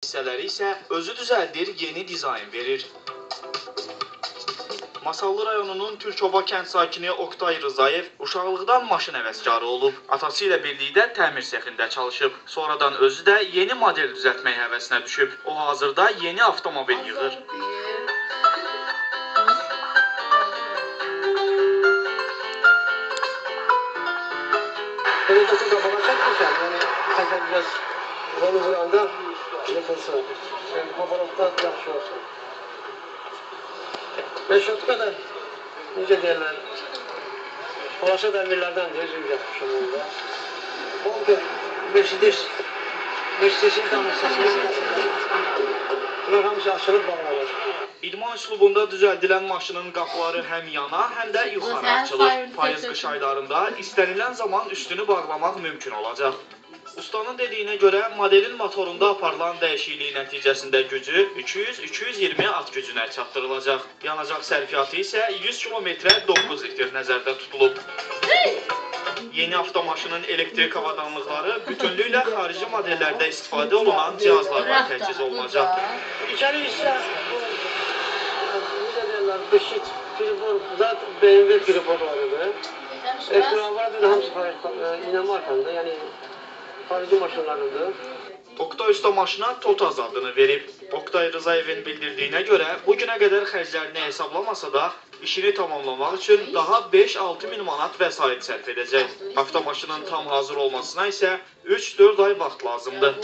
hissələri isə özü düzəldir, yeni dizayn verir. Masallı rayonunun Türkoba kənd sakini Oktay Rızayev uşaqlıqdan maşın həvəskarı olub. Atası ilə birlikdə təmir sexində çalışıb. Sonradan özü də yeni model düzəltmək həvəsinə düşüb. O hazırda yeni avtomobil yığır. Önündəki qabağa çəkmişəm, yəni təkər biraz onu vuranda yıxılsın, qabalıqda yaxşı olsun. Beşotka da, necə deyirlər, Polaşa dəmirlərdəndir, üzüm yapmışım onda. Oldu, Mercedes-in danışsasını bunlar hamısı açılıb bağlanır. İdman üslubunda düzəldilən maşının qapıları həm yana, həm də yuxarı açılır. Payız-qış aylarında istənilən zaman üstünü bağlamaq mümkün olacaq. Ustanın dediyinə görə modelin motorunda aparılan dəyişiklik nəticəsində gücü 200-220 at gücünə çatdırılacaq. Yanacaq sərfiyyatı isə 100 kilometrə 9 litr nəzərdə tutulub. Yeni avtomaşının elektrik avadanlıqları bütünlüklə xarici modellərdə istifadə olunan cihazlarla təchiz olunacaq. İçəri isə, necə deyirlər, beşik, tribor, zaten BMW triborlarıdır. Ekranlar hamısı inemarkanda, yəni xarici maşınlarıdır. Oktay Usta maşına Totaz adını verib. Oktay Rızayevin bildirdiyinə görə bu günə qədər xərclərini hesablamasa da işini tamamlamaq üçün daha 5-6 min manat vəsait sərf edəcək. Avtomaşının tam hazır olmasına isə 3-4 ay vaxt lazımdır.